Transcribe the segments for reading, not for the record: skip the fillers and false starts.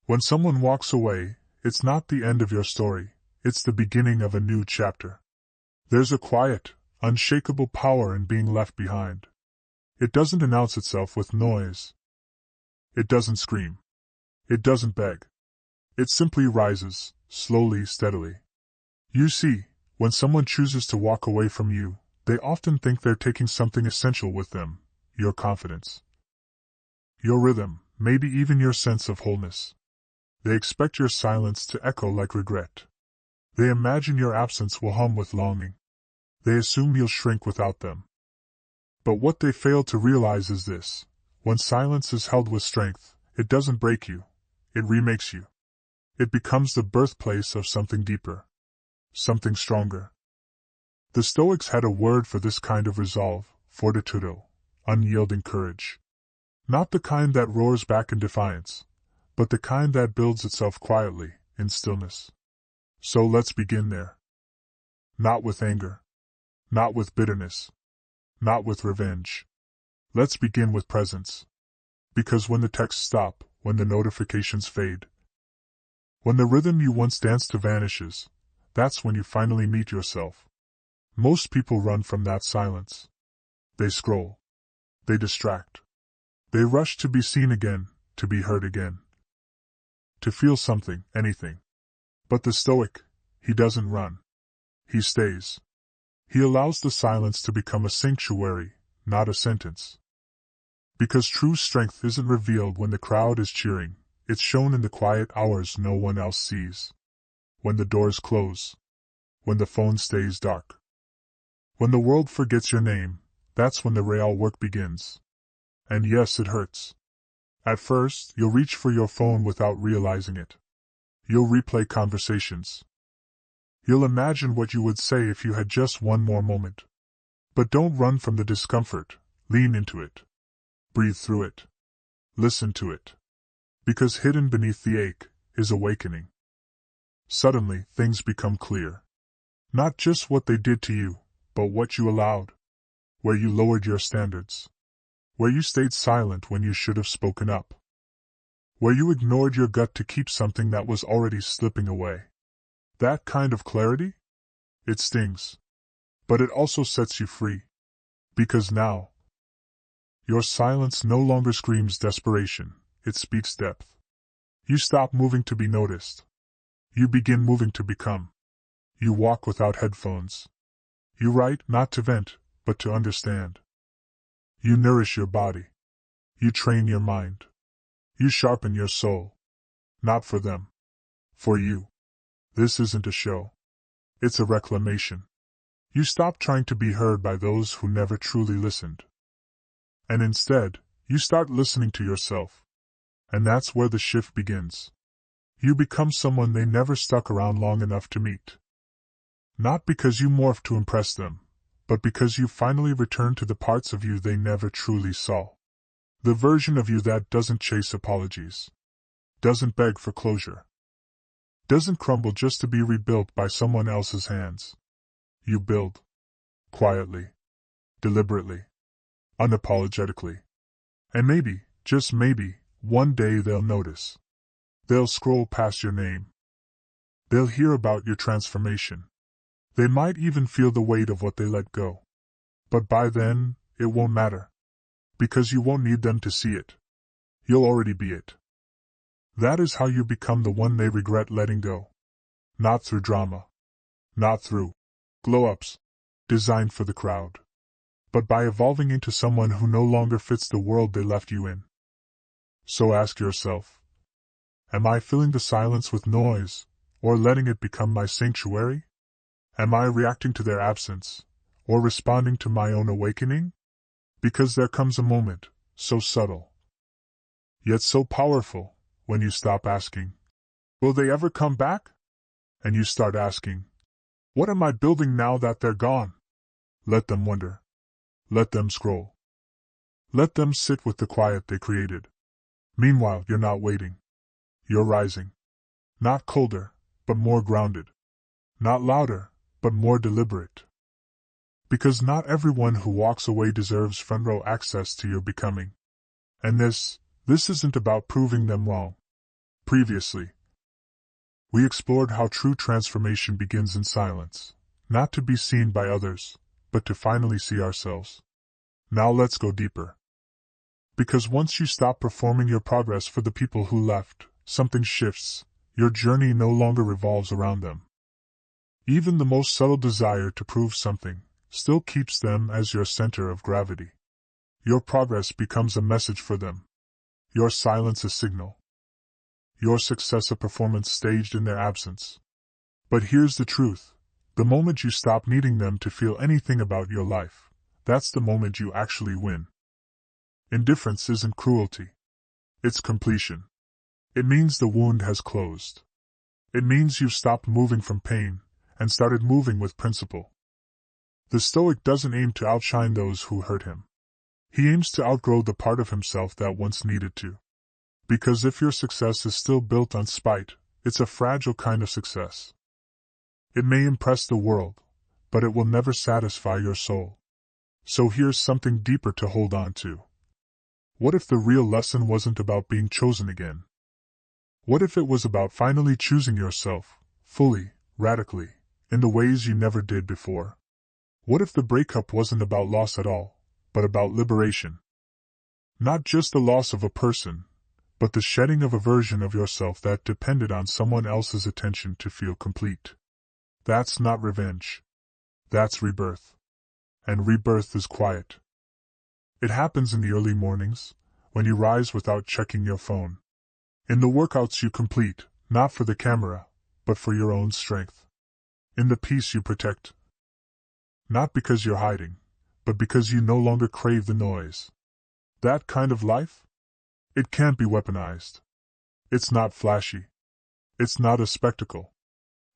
When someone walks away, it's not the end of your story, it's the beginning of a new chapter. There's a quiet, unshakable power in being left behind. It doesn't announce itself with noise. It doesn't scream. It doesn't beg. It simply rises, slowly, steadily. You see, when someone chooses to walk away from you, they often think they're taking something essential with them: your confidence, your rhythm, maybe even your sense of wholeness. They expect your silence to echo like regret. They imagine your absence will hum with longing. They assume you'll shrink without them. But what they fail to realize is this: when silence is held with strength, it doesn't break you, it remakes you. It becomes the birthplace of something deeper, something stronger. The Stoics had a word for this kind of resolve: fortitudo, unyielding courage. Not the kind that roars back in defiance, but the kind that builds itself quietly, in stillness. So let's begin there. Not with anger. Not with bitterness. Not with revenge. Let's begin with presence. Because when the texts stop, when the notifications fade, when the rhythm you once danced to vanishes, that's when you finally meet yourself. Most people run from that silence. They scroll. They distract. They rush to be seen again, to be heard again, to feel something, anything. But the Stoic, he doesn't run. He stays. He allows the silence to become a sanctuary, not a sentence. Because true strength isn't revealed when the crowd is cheering, it's shown in the quiet hours no one else sees. When the doors close. When the phone stays dark. When the world forgets your name, that's when the real work begins. And yes, it hurts. At first, you'll reach for your phone without realizing it. You'll replay conversations. You'll imagine what you would say if you had just one more moment. But don't run from the discomfort, lean into it. Breathe through it. Listen to it. Because hidden beneath the ache is awakening. Suddenly, things become clear. Not just what they did to you, but what you allowed. Where you lowered your standards. Where you stayed silent when you should have spoken up. Where you ignored your gut to keep something that was already slipping away. That kind of clarity? It stings. But it also sets you free. Because now, your silence no longer screams desperation, it speaks depth. You stop moving to be noticed. You begin moving to become. You walk without headphones. You write not to vent, but to understand. You nourish your body. You train your mind. You sharpen your soul. Not for them. For you. This isn't a show. It's a reclamation. You stop trying to be heard by those who never truly listened. And instead, you start listening to yourself. And that's where the shift begins. You become someone they never stuck around long enough to meet. Not because you morphed to impress them, but because you finally returned to the parts of you they never truly saw. The version of you that doesn't chase apologies. Doesn't beg for closure. Doesn't crumble just to be rebuilt by someone else's hands. You build. Quietly. Deliberately. Unapologetically. And maybe, just maybe, one day they'll notice. They'll scroll past your name. They'll hear about your transformation. They might even feel the weight of what they let go. But by then, it won't matter. Because you won't need them to see it. You'll already be it. That is how you become the one they regret letting go. Not through drama. Not through glow-ups designed for the crowd. But by evolving into someone who no longer fits the world they left you in. So ask yourself, am I filling the silence with noise, or letting it become my sanctuary? Am I reacting to their absence, or responding to my own awakening? Because there comes a moment, so subtle, yet so powerful, when you stop asking, will they ever come back? And you start asking, what am I building now that they're gone? Let them wonder. Let them scroll. Let them sit with the quiet they created. Meanwhile, you're not waiting. You're rising. Not colder, but more grounded. Not louder, but more deliberate. Because not everyone who walks away deserves front-row access to your becoming. And this isn't about proving them wrong, Previously, we explored how true transformation begins in silence, not to be seen by others, but to finally see ourselves. Now let's go deeper. Because once you stop performing your progress for the people who left, something shifts. Your journey no longer revolves around them. Even the most subtle desire to prove something still keeps them as your center of gravity. Your progress becomes a message for them. Your silence a signal. Your success a performance staged in their absence. But here's the truth. The moment you stop needing them to feel anything about your life, that's the moment you actually win. Indifference isn't cruelty. It's completion. It means the wound has closed. It means you've stopped moving from pain and started moving with principle. The Stoic doesn't aim to outshine those who hurt him. He aims to outgrow the part of himself that once needed to. Because if your success is still built on spite, it's a fragile kind of success. It may impress the world, but it will never satisfy your soul. So here's something deeper to hold on to. What if the real lesson wasn't about being chosen again? What if it was about finally choosing yourself, fully, radically, in the ways you never did before? What if the breakup wasn't about loss at all, but about liberation? Not just the loss of a person, but the shedding of a version of yourself that depended on someone else's attention to feel complete. That's not revenge. That's rebirth. And rebirth is quiet. It happens in the early mornings, when you rise without checking your phone. In the workouts you complete, not for the camera, but for your own strength. In the peace you protect. Not because you're hiding, but because you no longer crave the noise. That kind of life? It can't be weaponized. It's not flashy. It's not a spectacle.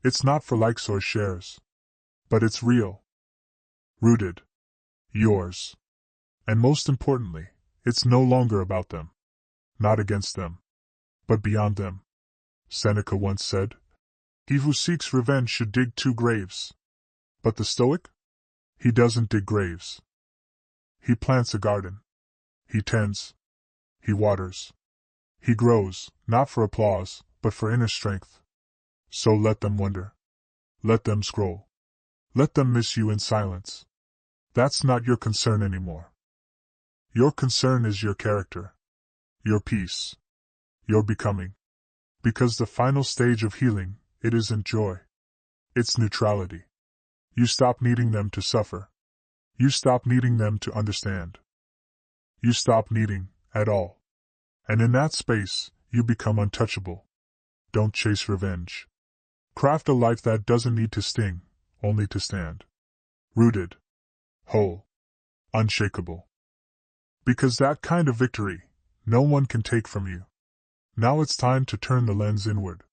It's not for likes or shares. But it's real. Rooted. Yours. And most importantly, it's no longer about them. Not against them. But beyond them. Seneca once said, "He who seeks revenge should dig 2 graves. But the Stoic? He doesn't dig graves. He plants a garden. He tends. He waters. He grows, not for applause, but for inner strength. So let them wonder. Let them scroll. Let them miss you in silence. That's not your concern anymore. Your concern is your character. Your peace. Your becoming. Because the final stage of healing, it isn't joy. It's neutrality. You stop needing them to suffer. You stop needing them to understand. You stop needing, at all. And in that space, you become untouchable. Don't chase revenge. Craft a life that doesn't need to sting, only to stand. Rooted. Whole. Unshakable. Because that kind of victory, no one can take from you. Now it's time to turn the lens inward.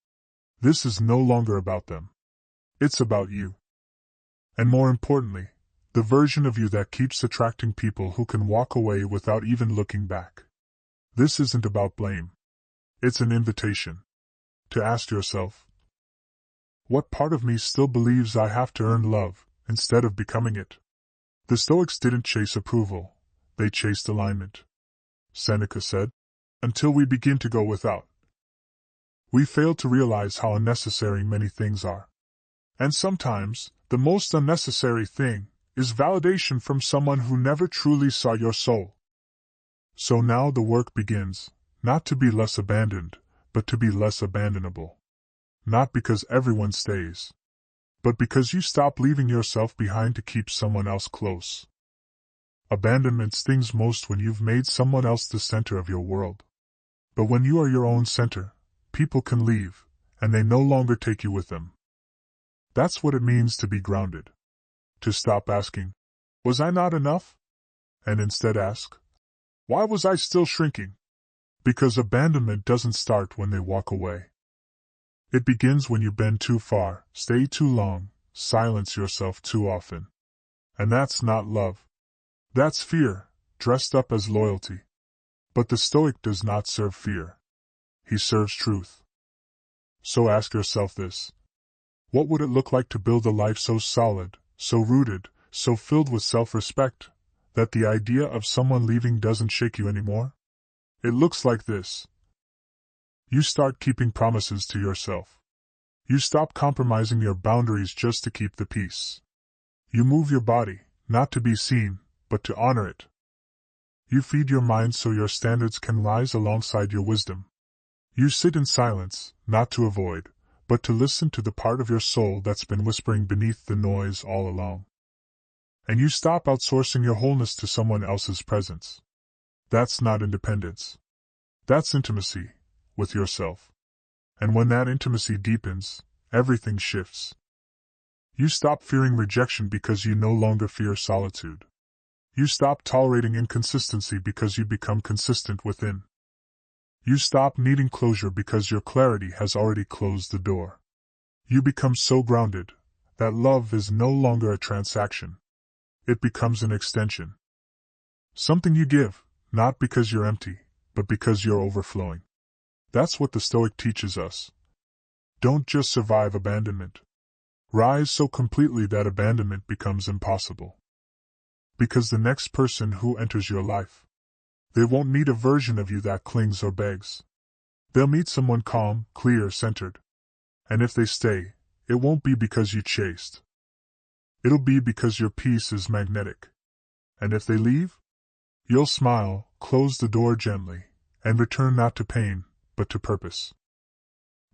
This is no longer about them. It's about you. And more importantly, the version of you that keeps attracting people who can walk away without even looking back. This isn't about blame. It's an invitation. To ask yourself, what part of me still believes I have to earn love, instead of becoming it? The Stoics didn't chase approval, they chased alignment. Seneca said, until we begin to go without, we fail to realize how unnecessary many things are. And sometimes, the most unnecessary thing is validation from someone who never truly saw your soul. So now the work begins, not to be less abandoned, but to be less abandonable. Not because everyone stays, but because you stop leaving yourself behind to keep someone else close. Abandonment stings most when you've made someone else the center of your world. But when you are your own center, people can leave, and they no longer take you with them. That's what it means to be grounded. To stop asking, was I not enough? And instead ask, why was I still shrinking? Because abandonment doesn't start when they walk away. It begins when you bend too far, stay too long, silence yourself too often. And that's not love. That's fear, dressed up as loyalty. But the Stoic does not serve fear. He serves truth. So ask yourself this. What would it look like to build a life so solid, so rooted, so filled with self-respect, that the idea of someone leaving doesn't shake you anymore? It looks like this. You start keeping promises to yourself. You stop compromising your boundaries just to keep the peace. You move your body, not to be seen, but to honor it. You feed your mind so your standards can rise alongside your wisdom. You sit in silence, not to avoid, but to listen to the part of your soul that's been whispering beneath the noise all along. And you stop outsourcing your wholeness to someone else's presence. That's not independence. That's intimacy with yourself. And when that intimacy deepens, everything shifts. You stop fearing rejection because you no longer fear solitude. You stop tolerating inconsistency because you become consistent within. You stop needing closure because your clarity has already closed the door. You become so grounded that love is no longer a transaction. It becomes an extension. Something you give, not because you're empty, but because you're overflowing. That's what the Stoic teaches us. Don't just survive abandonment. Rise so completely that abandonment becomes impossible. Because the next person who enters your life, they won't meet a version of you that clings or begs. They'll meet someone calm, clear, centered. And if they stay, it won't be because you chased. It'll be because your peace is magnetic. And if they leave, you'll smile, close the door gently, and return not to pain, but to purpose.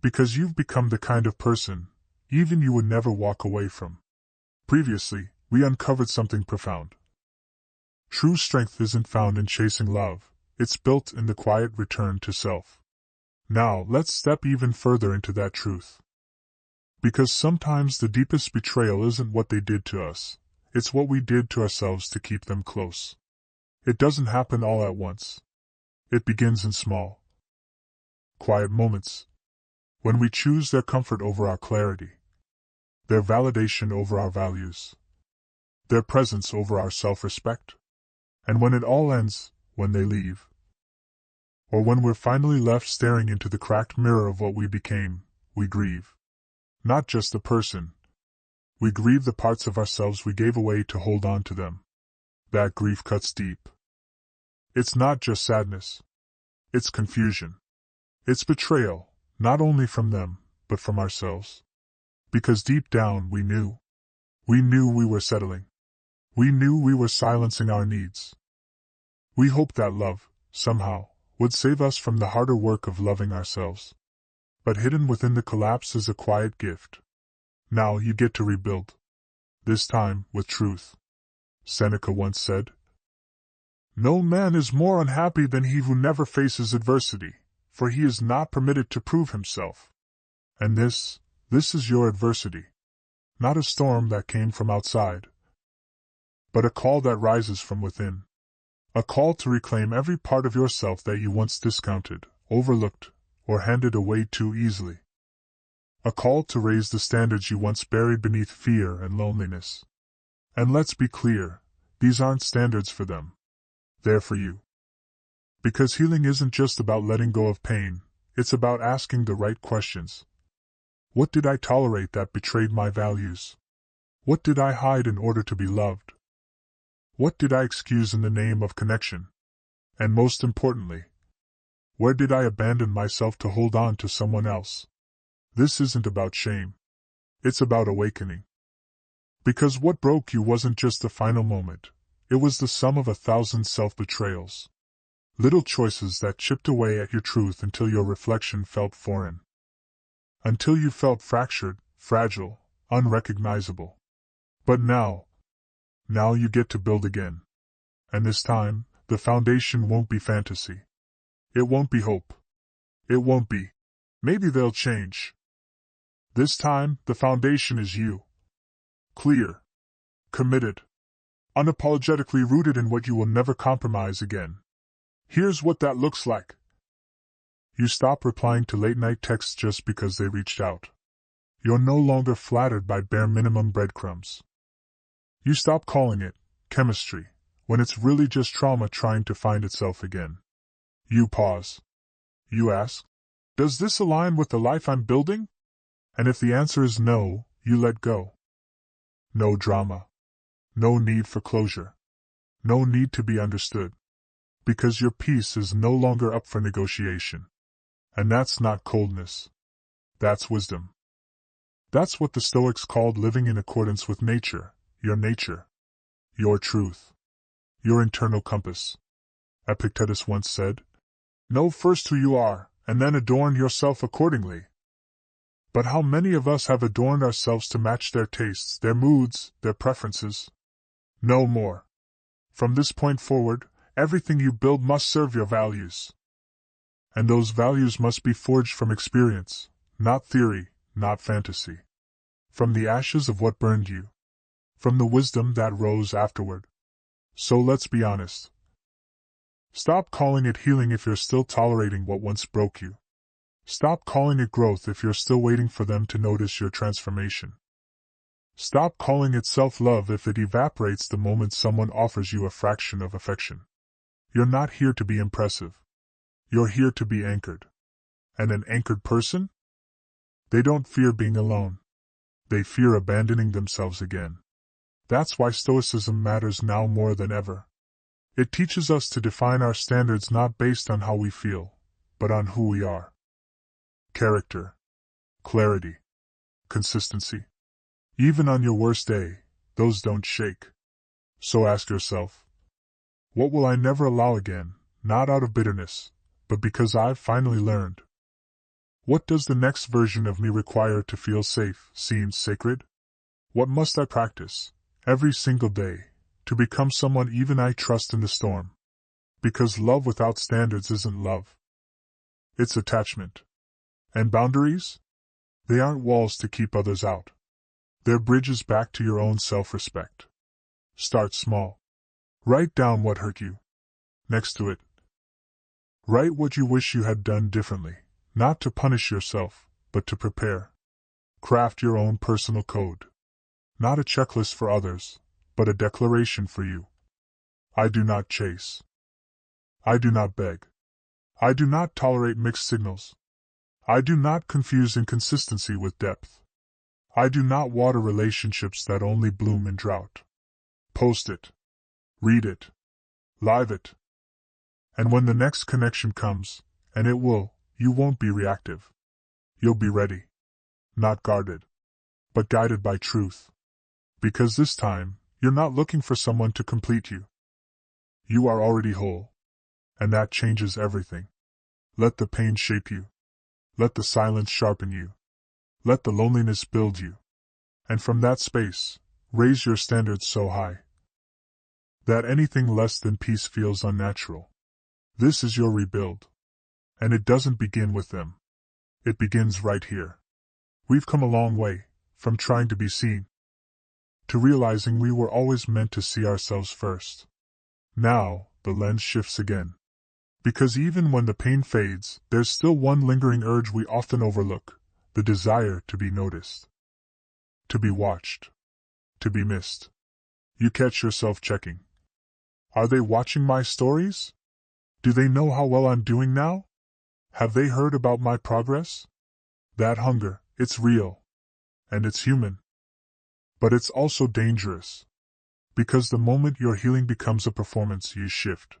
Because you've become the kind of person, even you would never walk away from. Previously, we uncovered something profound. True strength isn't found in chasing love, it's built in the quiet return to self. Now, let's step even further into that truth. Because sometimes the deepest betrayal isn't what they did to us, it's what we did to ourselves to keep them close. It doesn't happen all at once. It begins in small, quiet moments, when we choose their comfort over our clarity, their validation over our values, their presence over our self-respect. And when it all ends, when they leave, or when we're finally left staring into the cracked mirror of what we became, we grieve. Not just the person. We grieve the parts of ourselves we gave away to hold on to them. That grief cuts deep. It's not just sadness. It's confusion. It's betrayal, not only from them, but from ourselves. Because deep down we knew. We knew we were settling. We knew we were silencing our needs. We hoped that love, somehow, would save us from the harder work of loving ourselves. But hidden within the collapse is a quiet gift. Now you get to rebuild. This time, with truth. Seneca once said, "No man is more unhappy than he who never faces adversity, for he is not permitted to prove himself." And this is your adversity. Not a storm that came from outside, but a call that rises from within. A call to reclaim every part of yourself that you once discounted, overlooked, or handed away too easily. A call to raise the standards you once buried beneath fear and loneliness. And let's be clear, these aren't standards for them. They're for you. Because healing isn't just about letting go of pain, it's about asking the right questions. What did I tolerate that betrayed my values? What did I hide in order to be loved? What did I excuse in the name of connection? And most importantly, where did I abandon myself to hold on to someone else? This isn't about shame. It's about awakening. Because what broke you wasn't just the final moment, it was the sum of 1,000 self-betrayals. Little choices that chipped away at your truth until your reflection felt foreign. Until you felt fractured, fragile, unrecognizable. But now you get to build again. And this time, the foundation won't be fantasy. It won't be hope. It won't be, maybe they'll change. This time, the foundation is you. Clear. Committed. Unapologetically rooted in what you will never compromise again. Here's what that looks like. You stop replying to late-night texts just because they reached out. You're no longer flattered by bare minimum breadcrumbs. You stop calling it chemistry, when it's really just trauma trying to find itself again. You pause. You ask, does this align with the life I'm building? And if the answer is no, you let go. No drama. No need for closure. No need to be understood. Because your peace is no longer up for negotiation. And that's not coldness. That's wisdom. That's what the Stoics called living in accordance with nature, your truth, your internal compass. Epictetus once said, "Know first who you are, and then adorn yourself accordingly." But how many of us have adorned ourselves to match their tastes, their moods, their preferences? No more. From this point forward, everything you build must serve your values. And those values must be forged from experience, not theory, not fantasy. From the ashes of what burned you. From the wisdom that rose afterward. So let's be honest. Stop calling it healing if you're still tolerating what once broke you. Stop calling it growth if you're still waiting for them to notice your transformation. Stop calling it self-love if it evaporates the moment someone offers you a fraction of affection. You're not here to be impressive. You're here to be anchored. And an anchored person? They don't fear being alone. They fear abandoning themselves again. That's why Stoicism matters now more than ever. It teaches us to define our standards not based on how we feel, but on who we are. Character, clarity, consistency. Even on your worst day, those don't shake. So ask yourself, what will I never allow again, not out of bitterness, but because I've finally learned? What does the next version of me require to feel safe, seen, sacred? What must I practice, every single day, to become someone even I trust in the storm? Because love without standards isn't love. It's attachment. And boundaries? They aren't walls to keep others out. They're bridges back to your own self-respect. Start small. Write down what hurt you. Next to it, write what you wish you had done differently, not to punish yourself, but to prepare. Craft your own personal code. Not a checklist for others, but a declaration for you. I do not chase. I do not beg. I do not tolerate mixed signals. I do not confuse inconsistency with depth. I do not water relationships that only bloom in drought. Post it. Read it. Live it. And when the next connection comes, and it will, you won't be reactive. You'll be ready. Not guarded, but guided by truth. Because this time, you're not looking for someone to complete you. You are already whole. And that changes everything. Let the pain shape you. Let the silence sharpen you. Let the loneliness build you. And from that space, raise your standards so high that anything less than peace feels unnatural. This is your rebuild. And it doesn't begin with them. It begins right here. We've come a long way, from trying to be seen, to realizing we were always meant to see ourselves first. Now, the lens shifts again. Because even when the pain fades, there's still one lingering urge we often overlook, the desire to be noticed. To be watched. To be missed. You catch yourself checking. Are they watching my stories? Do they know how well I'm doing now? Have they heard about my progress? That hunger, it's real. And it's human. But it's also dangerous. Because the moment your healing becomes a performance, you shift.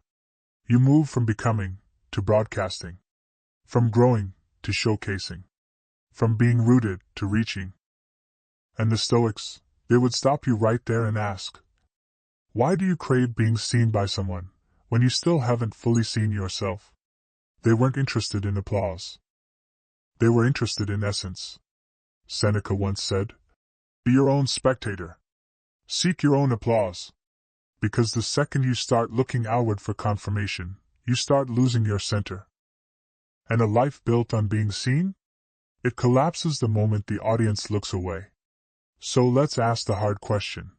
You move from becoming to broadcasting. From growing to showcasing. From being rooted to reaching. And the Stoics, they would stop you right there and ask, why do you crave being seen by someone, when you still haven't fully seen yourself? They weren't interested in applause. They were interested in essence. Seneca once said, be your own spectator. Seek your own applause. Because the second you start looking outward for confirmation, you start losing your center. And a life built on being seen? It collapses the moment the audience looks away. So let's ask the hard question.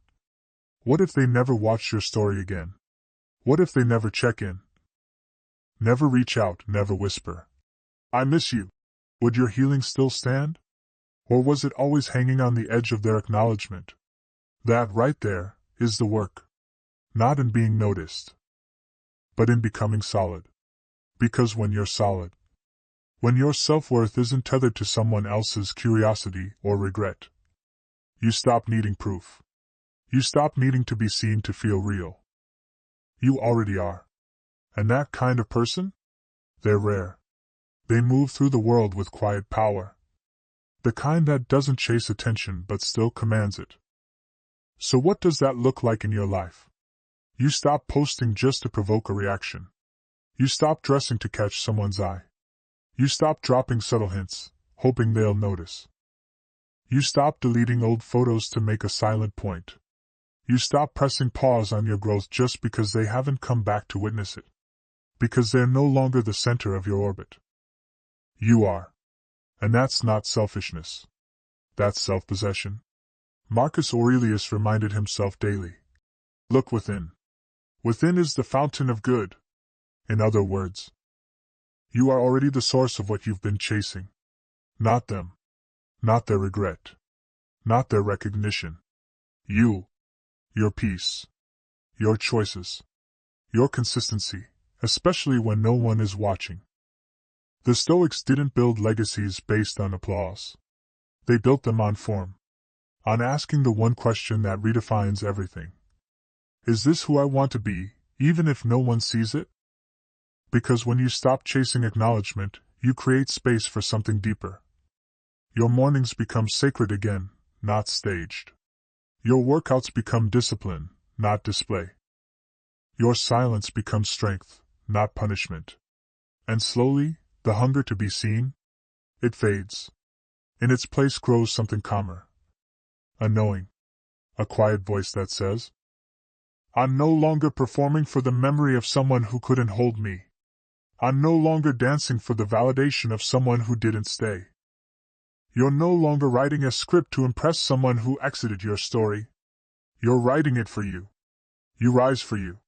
What if they never watch your story again? What if they never check in? Never reach out, never whisper, I miss you. Would your healing still stand? Or was it always hanging on the edge of their acknowledgement? That right there is the work. Not in being noticed, but in becoming solid. Because when you're solid, when your self-worth isn't tethered to someone else's curiosity or regret, you stop needing proof. You stop needing to be seen to feel real. You already are. And that kind of person? They're rare. They move through the world with quiet power. The kind that doesn't chase attention but still commands it. So what does that look like in your life? You stop posting just to provoke a reaction. You stop dressing to catch someone's eye. You stop dropping subtle hints, hoping they'll notice. You stop deleting old photos to make a silent point. You stop pressing pause on your growth just because they haven't come back to witness it. Because they're no longer the center of your orbit. You are. And that's not selfishness. That's self-possession. Marcus Aurelius reminded himself daily. Look within. Within is the fountain of good. In other words, you are already the source of what you've been chasing. Not them. Not their regret. Not their recognition. You. Your peace. Your choices. Your consistency, especially when no one is watching. The Stoics didn't build legacies based on applause. They built them on form. On asking the one question that redefines everything. Is this who I want to be, even if no one sees it? Because when you stop chasing acknowledgement, you create space for something deeper. Your mornings become sacred again, not staged. Your workouts become discipline, not display. Your silence becomes strength, not punishment. And slowly, the hunger to be seen, it fades. In its place grows something calmer. A knowing. A quiet voice that says, I'm no longer performing for the memory of someone who couldn't hold me. I'm no longer dancing for the validation of someone who didn't stay. You're no longer writing a script to impress someone who exited your story. You're writing it for you. You rise for you.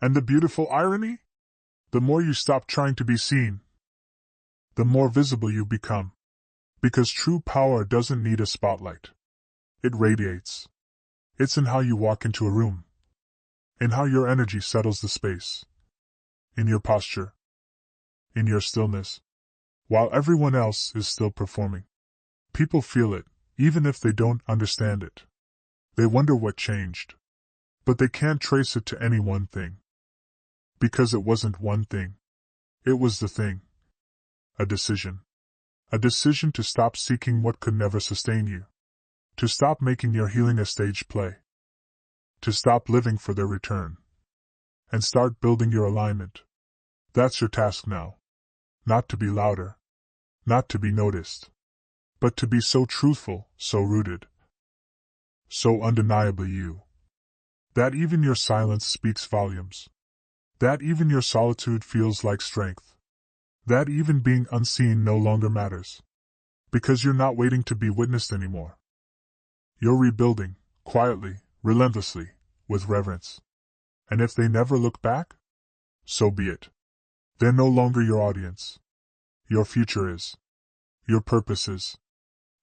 And the beautiful irony? The more you stop trying to be seen, the more visible you become. Because true power doesn't need a spotlight. It radiates. It's in how you walk into a room. In how your energy settles the space. In your posture. In your stillness. While everyone else is still performing. People feel it, even if they don't understand it. They wonder what changed. But they can't trace it to any one thing. Because it wasn't one thing. It was the thing. A decision. A decision to stop seeking what could never sustain you. To stop making your healing a stage play. To stop living for their return. And start building your alignment. That's your task now. Not to be louder. Not to be noticed. But to be so truthful, so rooted. So undeniably you. That even your silence speaks volumes. That even your solitude feels like strength. That even being unseen no longer matters. Because you're not waiting to be witnessed anymore. You're rebuilding, quietly, relentlessly, with reverence. And if they never look back, so be it. They're no longer your audience. Your future is. Your purpose is.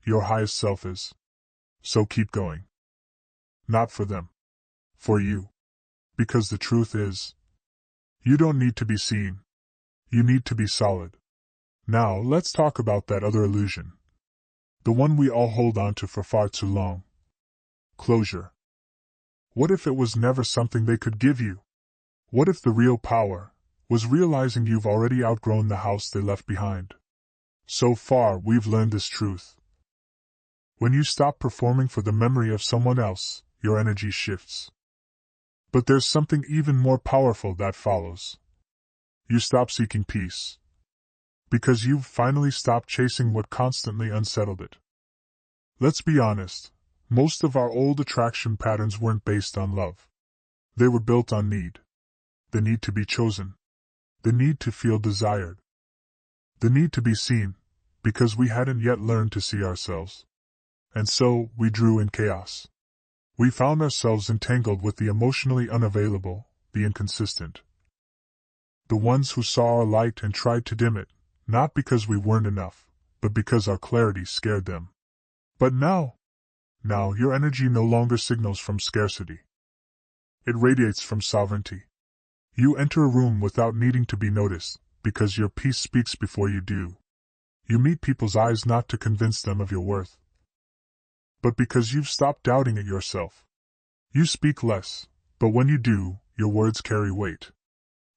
Your highest self is. So keep going. Not for them. For you. Because the truth is, you don't need to be seen. You need to be solid. Now, let's talk about that other illusion. The one we all hold on to for far too long. Closure. What if it was never something they could give you? What if the real power was realizing you've already outgrown the house they left behind? So far, we've learned this truth. When you stop performing for the memory of someone else, your energy shifts. But there's something even more powerful that follows. You stop seeking peace. Because you've finally stopped chasing what constantly unsettled it. Let's be honest, most of our old attraction patterns weren't based on love. They were built on need. The need to be chosen. The need to feel desired. The need to be seen, because we hadn't yet learned to see ourselves. And so, we drew in chaos. We found ourselves entangled with the emotionally unavailable, the inconsistent. The ones who saw our light and tried to dim it, not because we weren't enough, but because our clarity scared them. But now your energy no longer signals from scarcity. It radiates from sovereignty. You enter a room without needing to be noticed, because your peace speaks before you do. You meet people's eyes not to convince them of your worth, but because you've stopped doubting it yourself. You speak less, but when you do, your words carry weight.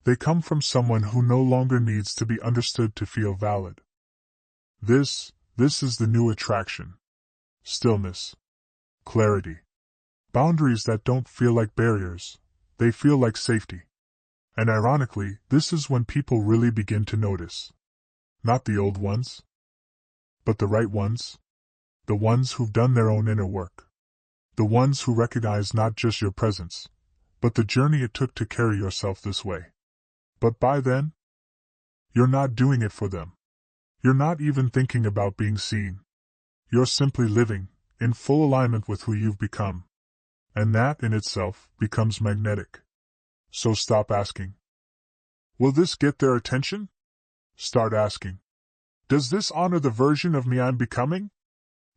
They come from someone who no longer needs to be understood to feel valid. This is the new attraction. Stillness. Clarity. Boundaries that don't feel like barriers, they feel like safety. And ironically, this is when people really begin to notice. Not the old ones, but the right ones. The ones who've done their own inner work. The ones who recognize not just your presence, but the journey it took to carry yourself this way. But by then, you're not doing it for them. You're not even thinking about being seen. You're simply living, in full alignment with who you've become. And that in itself becomes magnetic. So stop asking, will this get their attention? Start asking, does this honor the version of me I'm becoming?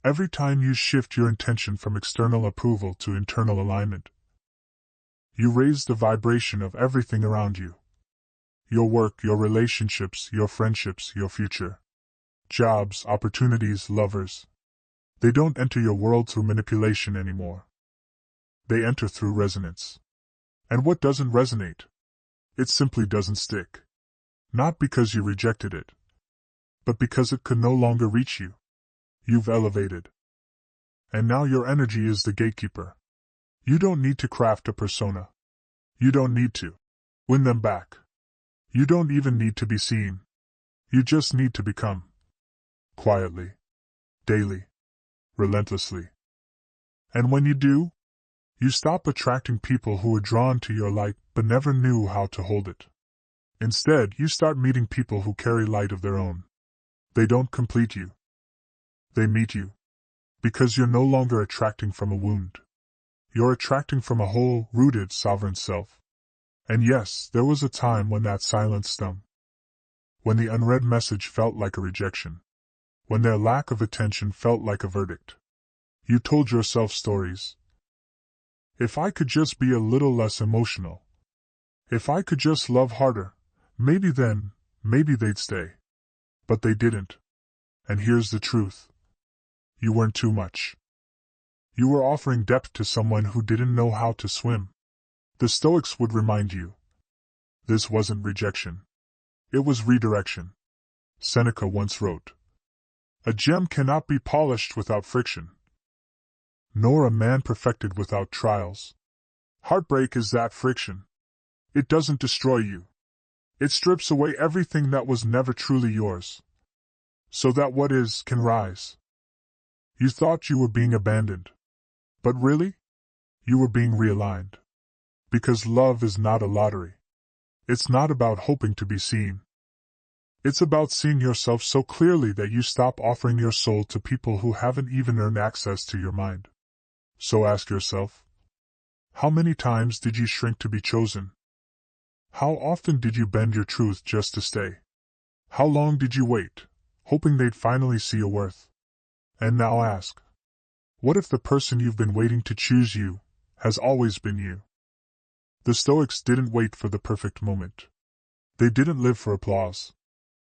Every time you shift your intention from external approval to internal alignment, you raise the vibration of everything around you. Your work, your relationships, your friendships, your future. Jobs, opportunities, lovers. They don't enter your world through manipulation anymore. They enter through resonance. And what doesn't resonate? It simply doesn't stick. Not because you rejected it, but because it could no longer reach you. You've elevated. And now your energy is the gatekeeper. You don't need to craft a persona. You don't need to win them back. You don't even need to be seen. You just need to become. Quietly. Daily. Relentlessly. And when you do, you stop attracting people who are drawn to your light but never knew how to hold it. Instead, you start meeting people who carry light of their own. They don't complete you. They meet you. Because you're no longer attracting from a wound. You're attracting from a whole, rooted, sovereign self. And yes, there was a time when that silence stung. When the unread message felt like a rejection. When their lack of attention felt like a verdict. You told yourself stories. If I could just be a little less emotional. If I could just love harder, maybe they'd stay. But they didn't. And here's the truth. You weren't too much. You were offering depth to someone who didn't know how to swim. The Stoics would remind you. This wasn't rejection. It was redirection. Seneca once wrote, "A gem cannot be polished without friction, nor a man perfected without trials." Heartbreak is that friction. It doesn't destroy you. It strips away everything that was never truly yours, so that what is can rise. You thought you were being abandoned, but really, you were being realigned. Because love is not a lottery. It's not about hoping to be seen. It's about seeing yourself so clearly that you stop offering your soul to people who haven't even earned access to your mind. So ask yourself, how many times did you shrink to be chosen? How often did you bend your truth just to stay? How long did you wait, hoping they'd finally see your worth? And now ask, what if the person you've been waiting to choose you has always been you? The Stoics didn't wait for the perfect moment. They didn't live for applause.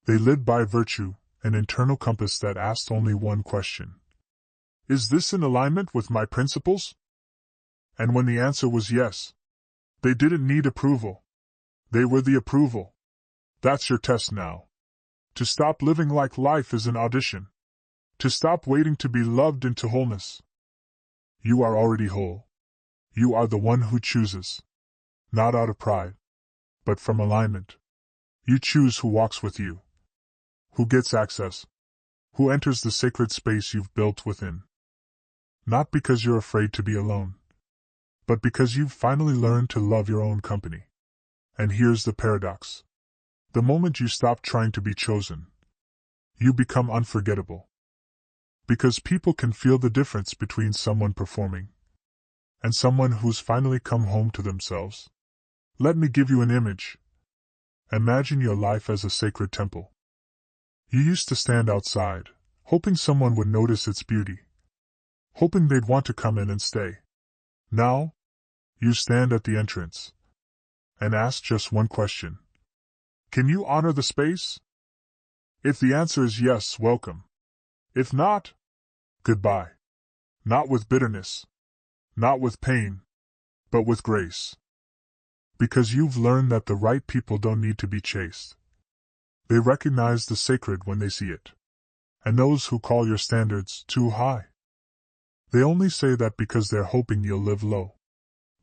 They lived by virtue, an internal compass that asked only one question. Is this in alignment with my principles? And when the answer was yes, they didn't need approval. They were the approval. That's your test now. To stop living like life is an audition. To stop waiting to be loved into wholeness. You are already whole. You are the one who chooses. Not out of pride, but from alignment. You choose who walks with you, who gets access, who enters the sacred space you've built within. Not because you're afraid to be alone, but because you've finally learned to love your own company. And here's the paradox. The moment you stop trying to be chosen, you become unforgettable. Because people can feel the difference between someone performing and someone who's finally come home to themselves. Let me give you an image. Imagine your life as a sacred temple. You used to stand outside, hoping someone would notice its beauty, hoping they'd want to come in and stay. Now, you stand at the entrance and ask just one question. Can you honor the space? If the answer is yes, welcome. If not, goodbye. Not with bitterness, not with pain, but with grace. Because you've learned that the right people don't need to be chased. They recognize the sacred when they see it. And those who call your standards too high, they only say that because they're hoping you'll live low.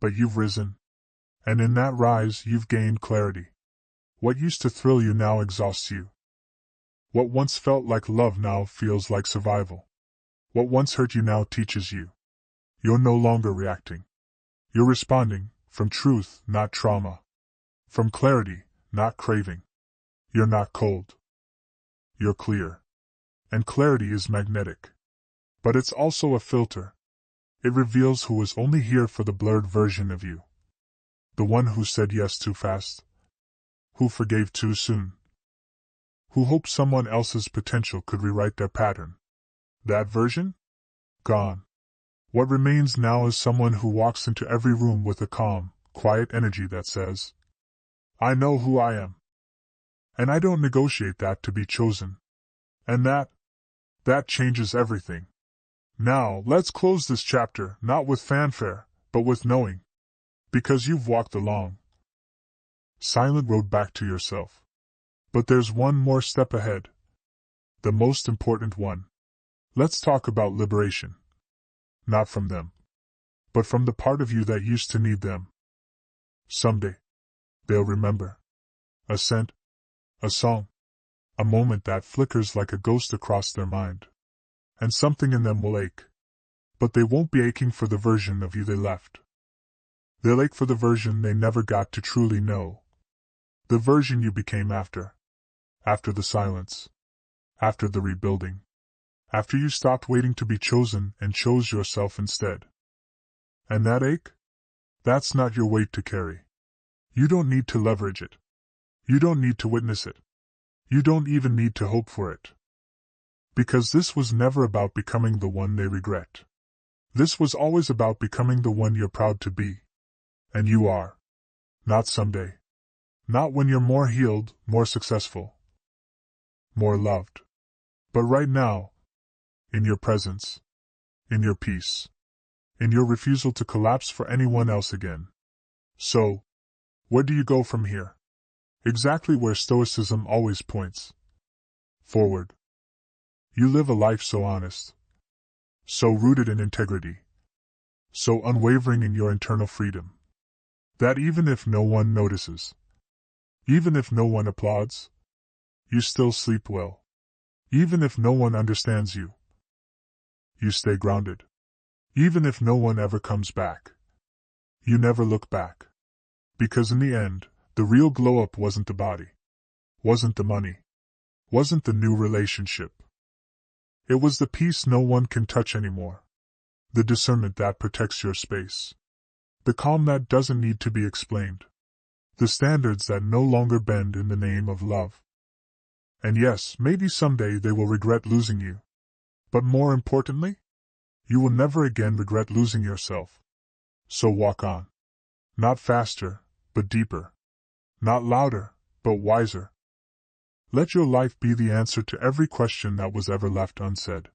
But you've risen. And in that rise, you've gained clarity. What used to thrill you now exhausts you. What once felt like love now feels like survival. What once hurt you now teaches you. You're no longer reacting. You're responding, from truth, not trauma. From clarity, not craving. You're not cold. You're clear. And clarity is magnetic. But it's also a filter. It reveals who was only here for the blurred version of you. The one who said yes too fast. Who forgave too soon. Who hoped someone else's potential could rewrite their pattern. That version? Gone. What remains now is someone who walks into every room with a calm, quiet energy that says, I know who I am. And I don't negotiate that to be chosen. And that changes everything. Now, let's close this chapter, not with fanfare, but with knowing. Because you've walked the long, silent road back to yourself. But there's one more step ahead. The most important one. Let's talk about liberation. Not from them, but from the part of you that used to need them. Someday, they'll remember. A scent, a song, a moment that flickers like a ghost across their mind. And something in them will ache. But they won't be aching for the version of you they left. They'll ache for the version they never got to truly know. The version you became after. After the silence. After the rebuilding. After you stopped waiting to be chosen and chose yourself instead. And that ache? That's not your weight to carry. You don't need to leverage it. You don't need to witness it. You don't even need to hope for it. Because this was never about becoming the one they regret. This was always about becoming the one you're proud to be. And you are. Not someday. Not when you're more healed, more successful, more loved. But right now, in your presence, in your peace, in your refusal to collapse for anyone else again. So, where do you go from here? Exactly where Stoicism always points. Forward. You live a life so honest, so rooted in integrity, so unwavering in your internal freedom, that even if no one notices, even if no one applauds, you still sleep well. Even if no one understands you, you stay grounded. Even if no one ever comes back, you never look back. Because in the end, the real glow-up wasn't the body, wasn't the money, wasn't the new relationship. It was the peace no one can touch anymore. The discernment that protects your space. The calm that doesn't need to be explained. The standards that no longer bend in the name of love. And yes, maybe someday they will regret losing you. But more importantly, you will never again regret losing yourself. So walk on. Not faster, but deeper. Not louder, but wiser. Let your life be the answer to every question that was ever left unsaid.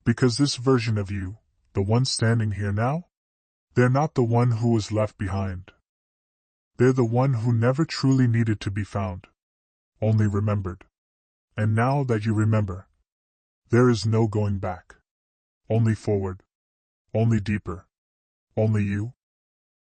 Because this version of you, the one standing here now, they're not the one who was left behind. They're the one who never truly needed to be found, only remembered. And now that you remember, there is no going back. Only forward. Only deeper. Only you.